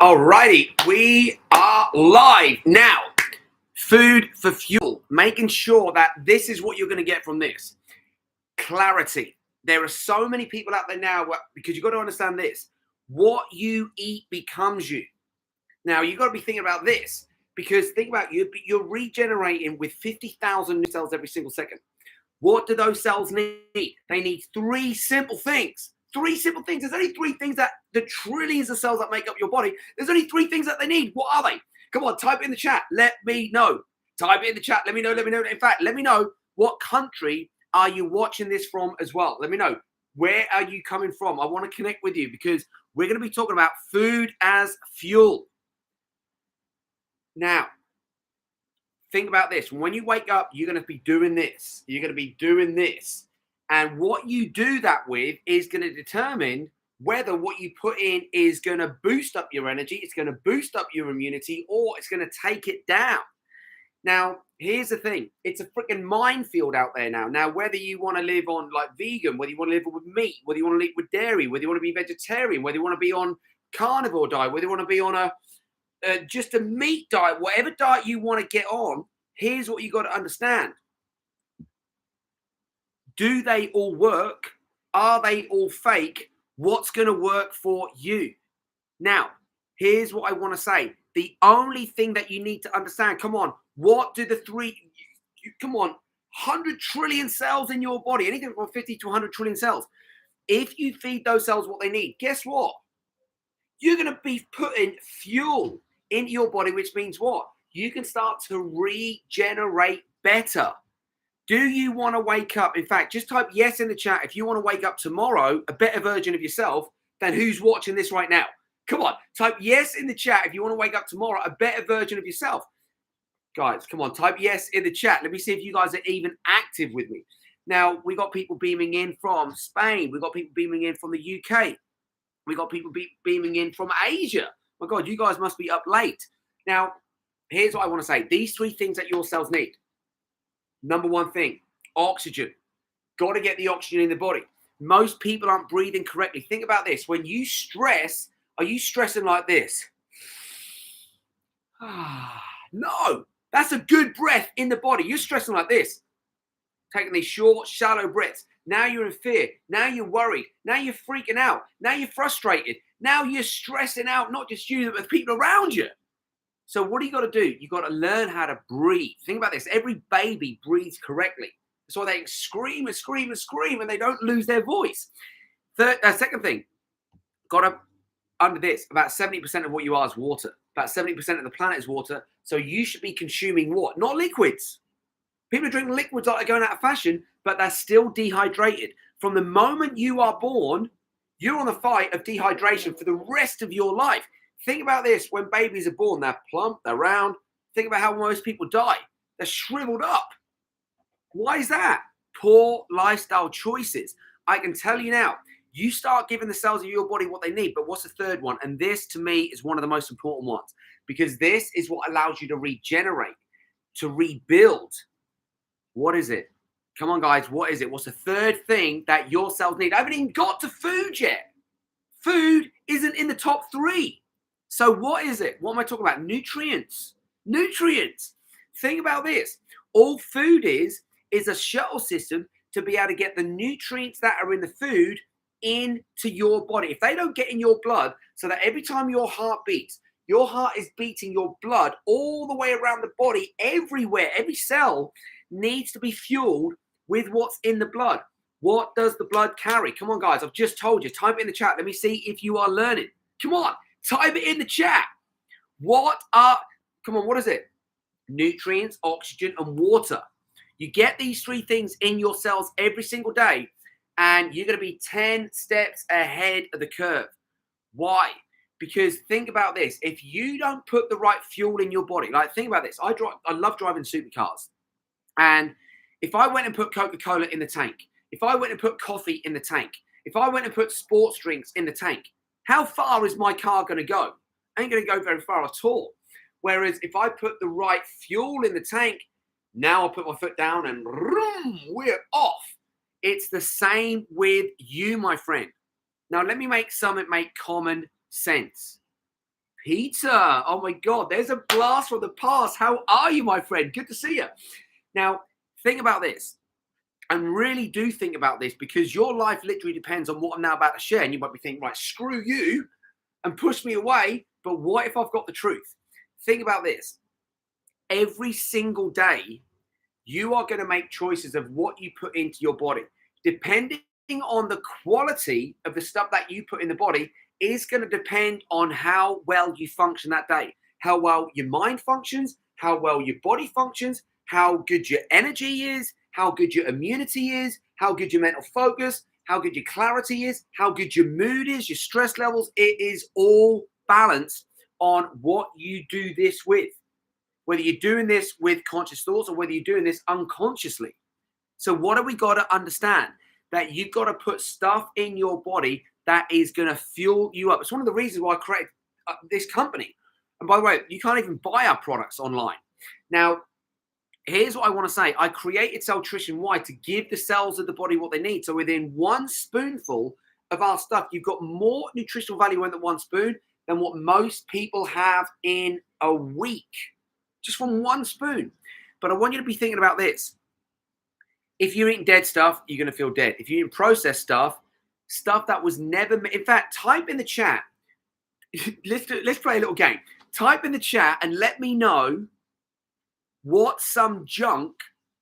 Alrighty, we are live now. Food for fuel, making sure that this is what you're going to get from this. Clarity. There are so many people out there now because you've got to understand this. What you eat becomes you. Now, you've got to be thinking about this because think about you're regenerating with 50,000 new cells every single second. What do those cells need? They need three simple things. Three simple things. There's only three things that the trillions of cells that make up your body, there's only three things that they need. What are they? Come on, type it in the chat. Let me know. Type it in the chat. Let me know. In fact, let me know what country are you watching this from as well. Let me know. Where are you coming from? I want to connect with you because we're going to be talking about food as fuel. Now, think about this. When you wake up, you're going to be doing this. You're going to be doing this. And what you do that with is going to determine whether what you put in is going to boost up your energy, it's going to boost up your immunity, or it's going to take it down. Now, here's the thing. It's a freaking minefield out there now. Now, whether you want to live on like vegan, whether you want to live with meat, whether you want to live with dairy, whether you want to be vegetarian, whether you want to be on carnivore diet, whether you want to be on just a meat diet, whatever diet you want to get on, here's what you got to understand. Do they all work? Are they all fake? What's going to work for you? Now, here's what I want to say. The only thing that you need to understand, come on, what do the come on, 100 trillion cells in your body, anything from 50 to 100 trillion cells. If you feed those cells what they need, guess what? You're going to be putting fuel into your body, which means what? You can start to regenerate better. Do you want to wake up? In fact, just type yes in the chat if you want to wake up tomorrow a better version of yourself than who's watching this right now. Come on, type yes in the chat if you want to wake up tomorrow a better version of yourself. Guys, come on, type yes in the chat. Let me see if you guys are even active with me. Now, we got people beaming in from Spain. We got people beaming in from the UK. We got people beaming in from Asia. My God, you guys must be up late. Now, here's what I want to say. These three things that your cells need. Number one thing, oxygen. Got to get the oxygen in the body. Most people aren't breathing correctly. Think about this. When you stress, are you stressing like this? No, that's a good breath in the body. You're stressing like this. Taking these short, shallow breaths. Now you're in fear. Now you're worried. Now you're freaking out. Now you're frustrated. Now you're stressing out, not just you, but the people around you. So what do you got to do? You got to learn how to breathe. Think about this. Every baby breathes correctly. That's why they scream and scream and scream and they don't lose their voice. Second thing, got to, under this, about 70% of what you are is water. About 70% of the planet is water. So you should be consuming what? Not liquids. People are drinking liquids like they're going out of fashion, but they're still dehydrated. From the moment you are born, you're on the fight of dehydration for the rest of your life. Think about this. When babies are born, they're plump, they're round. Think about how most people die. They're shriveled up. Why is that? Poor lifestyle choices. I can tell you now, you start giving the cells of your body what they need. But what's the third one? And this, to me, is one of the most important ones. Because this is what allows you to regenerate, to rebuild. What is it? Come on, guys. What is it? What's the third thing that your cells need? I haven't even got to food yet. Food isn't in the top three. So what is it? What am I talking about? Nutrients. Nutrients. Think about this. All food is a shuttle system to be able to get the nutrients that are in the food into your body. If they don't get in your blood, so that every time your heart beats, your heart is beating your blood all the way around the body, everywhere, every cell needs to be fueled with what's in the blood. What does the blood carry? Come on, guys. I've just told you. Type it in the chat. Let me see if you are learning. Come on. Type it in the chat. What is it? Nutrients, oxygen, and water. You get these three things in your cells every single day, and you're going to be 10 steps ahead of the curve. Why? Because think about this. If you don't put the right fuel in your body, like think about this. I love driving supercars. And if I went and put Coca-Cola in the tank, if I went and put coffee in the tank, if I went and put sports drinks in the tank, how far is my car going to go? Ain't going to go very far at all. Whereas if I put the right fuel in the tank, now I'll put my foot down and we're off. It's the same with you, my friend. Now, let me make common sense. Peter, oh my God, there's a blast from the past. How are you, my friend? Good to see you. Now, think about this. And really do think about this, because your life literally depends on what I'm now about to share. And you might be thinking, right, screw you and push me away. But what if I've got the truth? Think about this. Every single day, you are going to make choices of what you put into your body. Depending on the quality of the stuff that you put in the body is going to depend on how well you function that day, how well your mind functions, how well your body functions, how good your energy is, how good your immunity is, how good your mental focus, how good your clarity is, how good your mood is, your stress levels. It is all balanced on what you do this with, whether you're doing this with conscious thoughts or whether you're doing this unconsciously. So what have we got to understand? That you've got to put stuff in your body that is going to fuel you up. It's one of the reasons why I created this company. And by the way, you can't even buy our products online. Now, here's what I want to say. I created Celltrition. Why? To give the cells of the body what they need. So within one spoonful of our stuff, you've got more nutritional value in the one spoon than what most people have in a week. Just from one spoon. But I want you to be thinking about this. If you're eating dead stuff, you're going to feel dead. If you're eating processed stuff that was never... In fact, type in the chat. Let's play a little game. Type in the chat and let me know what's some junk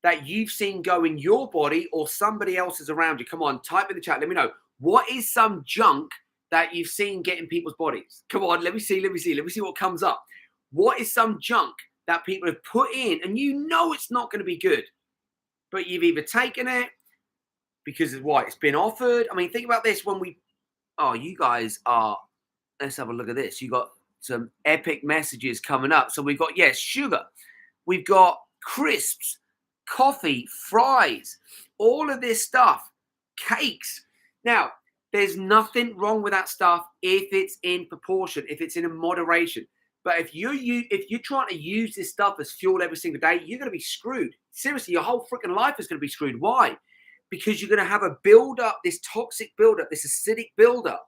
that you've seen go in your body or somebody else's around you. Come on, type in the chat. Let me know. What is some junk that you've seen get in people's bodies? Come on, let me see what comes up. What is some junk that people have put in and you know it's not going to be good, but you've either taken it because of what it's been offered? I mean, think about this. You guys are, let's have a look at this. You got some epic messages coming up. So we've got, yes, sugar. We've got crisps, coffee, fries, all of this stuff, cakes. Now, there's nothing wrong with that stuff if it's in proportion, if it's in a moderation. But if you're trying to use this stuff as fuel every single day, you're going to be screwed. Seriously, your whole freaking life is going to be screwed. Why? Because you're going to have a build-up, this toxic build-up, this acidic build-up.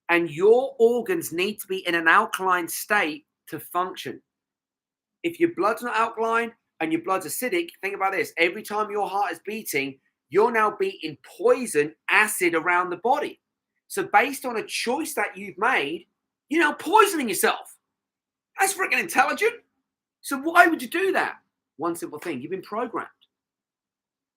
And your organs need to be in an alkaline state to function. If your blood's not alkaline and your blood's acidic, think about this. Every time your heart is beating, you're now beating poison acid around the body. So based on a choice that you've made, you're now poisoning yourself. That's freaking intelligent. So why would you do that? One simple thing. You've been programmed.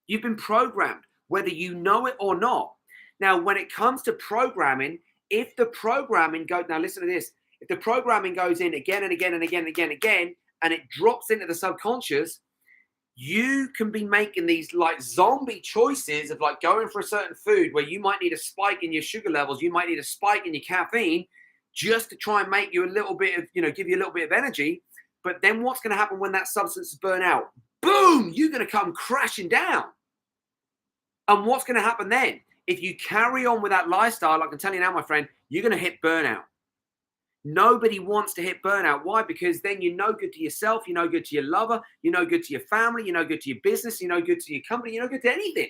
You've been programmed, whether you know it or not. Now, when it comes to programming, if the programming goes, now listen to this. If the programming goes in again and again and again and again and again, and it drops into the subconscious, you can be making these like zombie choices of like going for a certain food where you might need a spike in your sugar levels. You might need a spike in your caffeine just to try and make you a little bit of, give you a little bit of energy. But then what's going to happen when that substance is burnt out? Boom, you're going to come crashing down. And what's going to happen then? If you carry on with that lifestyle, I can tell you now, my friend, you're going to hit burnout. Nobody wants to hit burnout. Why? Because then you're no good to yourself. You're no good to your lover. You're no good to your family. You're no good to your business. You're no good to your company. You're no good to anything.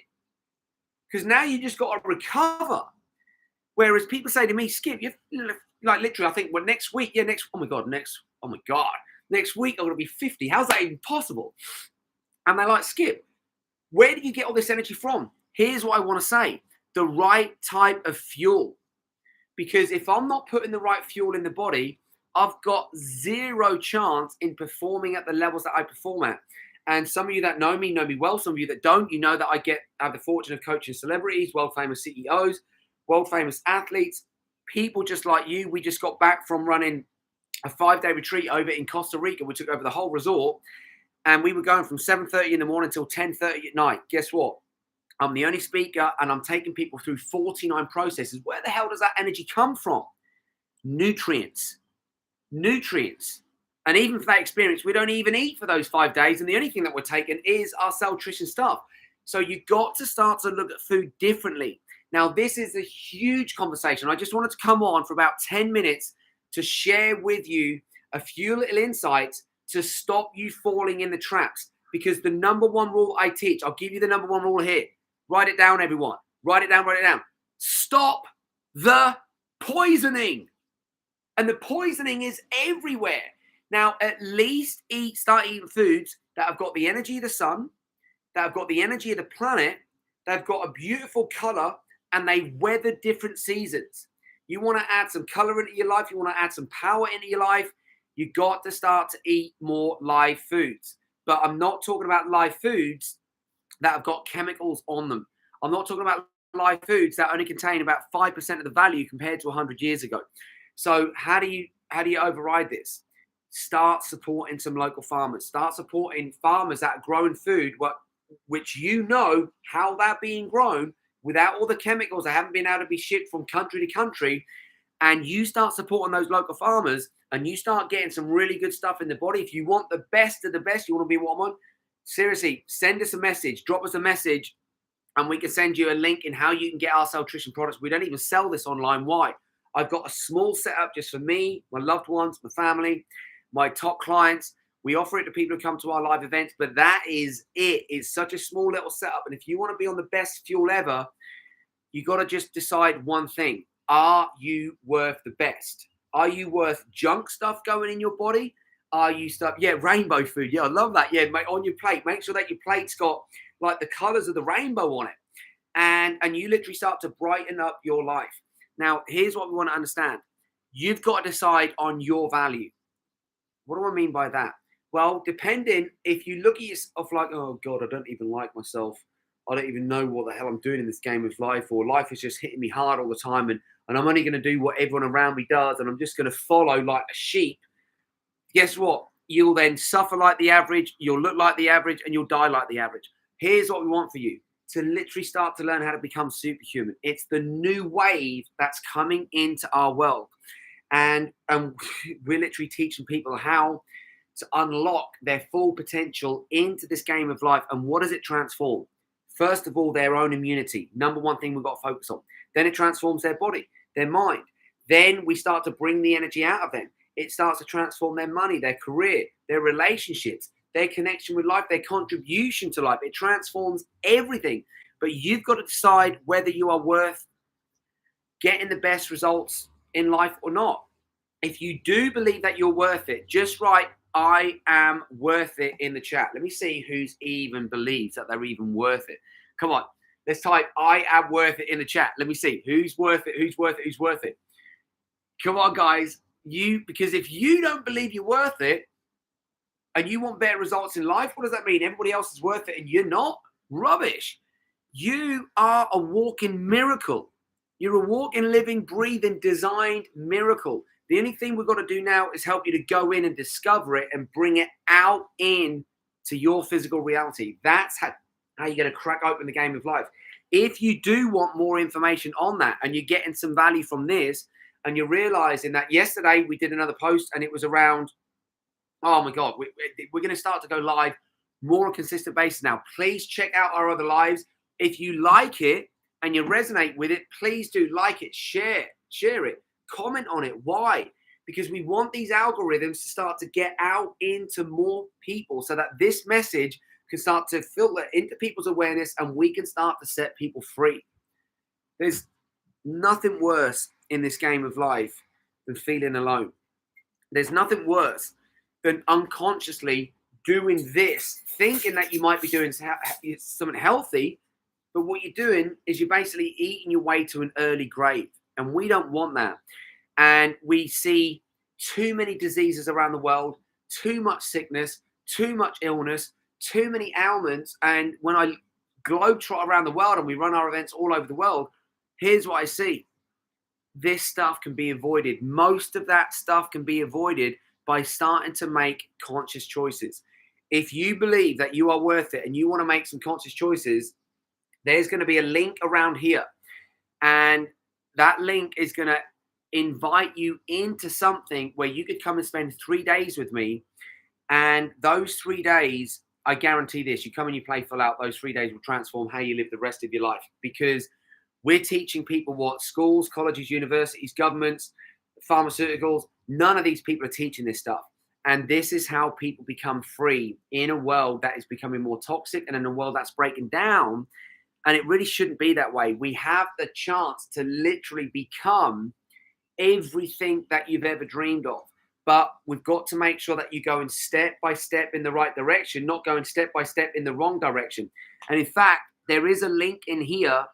Because now you just got to recover. Whereas people say to me, Skip, you're like literally, I think, well, next week, next week, next week I'm going to be 50. How's that even possible? And they're like, Skip, where do you get all this energy from? Here's what I want to say. The right type of fuel. Because if I'm not putting the right fuel in the body, I've got zero chance in performing at the levels that I perform at. And some of you that know me well. Some of you that don't, you know that I have the fortune of coaching celebrities, world-famous CEOs, world-famous athletes, people just like you. We just got back from running a 5-day retreat over in Costa Rica. We took over the whole resort. And we were going from 7:30 in the morning until 10:30 at night. Guess what? I'm the only speaker and I'm taking people through 49 processes. Where the hell does that energy come from? Nutrients. And even for that experience, we don't even eat for those 5 days. And the only thing that we're taking is our Celltrition stuff. So you've got to start to look at food differently. Now, this is a huge conversation. I just wanted to come on for about 10 minutes to share with you a few little insights to stop you falling in the traps. Because the number one rule I teach, I'll give you the number one rule here. Write it down, everyone. Write it down. Stop the poisoning. And the poisoning is everywhere. Now, at least start eating foods that have got the energy of the sun, that have got the energy of the planet, that have got a beautiful color, and they weather different seasons. You want to add some color into your life, you want to add some power into your life, you got to start to eat more live foods. But I'm not talking about live foods that have got chemicals on them. I'm not talking about live foods that only contain about 5% of the value compared to 100 years ago. So how do you override this? Start supporting some local farmers. Start supporting farmers that are growing food, which you know how they're being grown without all the chemicals that haven't been able to be shipped from country to country. And you start supporting those local farmers and you start getting some really good stuff in the body. If you want the best of the best, you want to be what I'm on, seriously, send us a message, drop us a message, and we can send you a link in how you can get our Celltrition products. We don't even sell this online. Why? I've got a small setup just for me, my loved ones, my family, my top clients. We offer it to people who come to our live events, but that is it. It's such a small little setup. And if you want to be on the best fuel ever, you got to just decide one thing. Are you worth the best? Are you worth junk stuff going in your body? Are you stuff? Yeah, rainbow food. Yeah, I love that. Yeah, mate, on your plate. Make sure that your plate's got like the colors of the rainbow on it. And you literally start to brighten up your life. Now, here's what we want to understand. You've got to decide on your value. What do I mean by that? Well, depending, if you look at yourself like, oh God, I don't even like myself. I don't even know what the hell I'm doing in this game of life, or life is just hitting me hard all the time, and I'm only going to do what everyone around me does, and I'm just going to follow like a sheep. Guess what? You'll then suffer like the average, you'll look like the average, and you'll die like the average. Here's what we want for you: to literally start to learn how to become superhuman. It's the new wave that's coming into our world. And we're literally teaching people how to unlock their full potential into this game of life. And what does it transform? First of all, their own immunity. Number one thing we've got to focus on. Then it transforms their body, their mind. Then we start to bring the energy out of them. It starts to transform their money, their career, their relationships, their connection with life, their contribution to life. It transforms everything. But you've got to decide whether you are worth getting the best results in life or not. If you do believe that you're worth it, just write, I am worth it in the chat. Let me see who's even believes that they're even worth it. Come on, let's type I am worth it in the chat. Let me see who's worth it, who's worth it, who's worth it. Come on, guys. Because if you don't believe you're worth it and you want better results in life, what does that mean? Everybody else is worth it and you're not? Rubbish. You are a walking miracle. You're a walking, living, breathing, designed miracle. The only thing we've got to do now is help you to go in and discover it and bring it out in to your physical reality. That's how you're going to crack open the game of life. If you do want more information on that and you're getting some value from this and you're realizing that yesterday we did another post and it was around, oh my God, we're going to start to go live more on a consistent basis now. Please check out our other lives. If you like it and you resonate with it, please do like it, share it. Comment on it. Why? Because we want these algorithms to start to get out into more people so that this message can start to filter into people's awareness and we can start to set people free. There's nothing worse in this game of life than feeling alone. There's nothing worse than unconsciously doing this, thinking that you might be doing something healthy, but what you're doing is you're basically eating your way to an early grave. And we don't want that. And we see too many diseases around the world, too much sickness, too much illness, too many ailments. And when I globetrot around the world and we run our events all over the world, here's what I see. This stuff can be avoided. Most of that stuff can be avoided by starting to make conscious choices. If you believe that you are worth it and you want to make some conscious choices, there's going to be a link around here. And that link is going to invite you into something where you could come and spend 3 days with me. And those 3 days, I guarantee this, you come and you play full out, those 3 days will transform how you live the rest of your life. Because we're teaching people what schools, colleges, universities, governments, pharmaceuticals, none of these people are teaching this stuff. And this is how people become free in a world that is becoming more toxic and in a world that's breaking down. And it really shouldn't be that way. We have the chance to literally become everything that you've ever dreamed of. But we've got to make sure that you're going step by step in the right direction, not going step by step in the wrong direction. And in fact, there is a link in here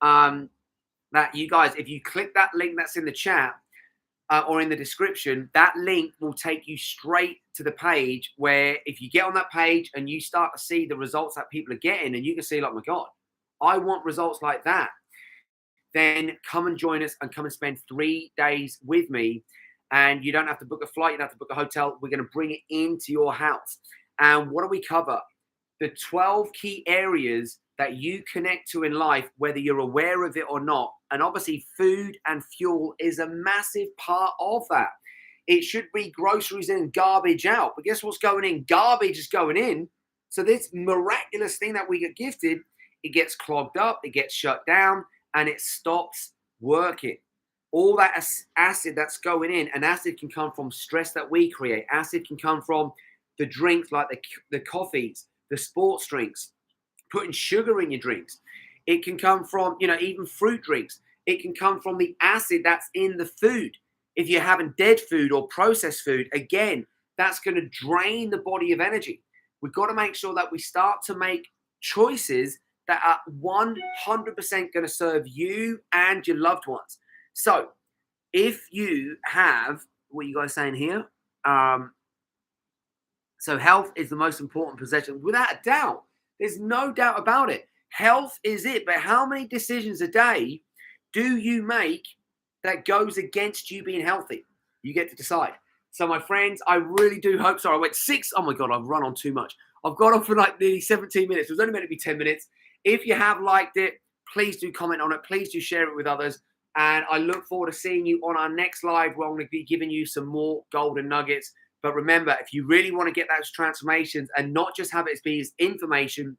that you guys, if you click that link that's in the chat or in the description, that link will take you straight to the page where if you get on that page and you start to see the results that people are getting, and you can see, like, my God, I want results like that, then come and join us and come and spend 3 days with me. And you don't have to book a flight. You don't have to book a hotel. We're going to bring it into your house. And what do we cover? The 12 key areas that you connect to in life, whether you're aware of it or not. And obviously, food and fuel is a massive part of that. It should be groceries in, garbage out. But guess what's going in? Garbage is going in. So this miraculous thing that we get gifted, it gets clogged up, it gets shut down, and it stops working. All that acid that's going in, and acid can come from stress that we create. Acid can come from the drinks like the coffees, the sports drinks, putting sugar in your drinks. It can come from, even fruit drinks. It can come from the acid that's in the food. If you're having dead food or processed food, again, that's going to drain the body of energy. We've got to make sure that we start to make choices that are 100% going to serve you and your loved ones. So if you have, what are you guys saying here? So health is the most important possession, without a doubt. There's no doubt about it. Health is it. But how many decisions a day do you make that goes against you being healthy? You get to decide. So my friends, I really do hope so. I went 6. Oh my God, I've run on too much. I've got on for like nearly 17 minutes. It was only meant to be 10 minutes. If you have liked it, please do comment on it. Please do share it with others. And I look forward to seeing you on our next live where I'm going to be giving you some more golden nuggets. But remember, if you really want to get those transformations and not just have it be as information,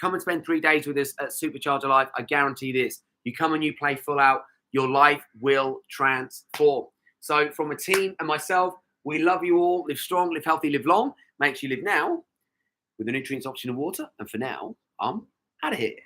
come and spend 3 days with us at Supercharge Your Life. I guarantee this. You come and you play full out, your life will transform. So from a team and myself, we love you all. Live strong, live healthy, live long. Make sure you live now with the nutrients, oxygen, and water. And for now, I'm out of here.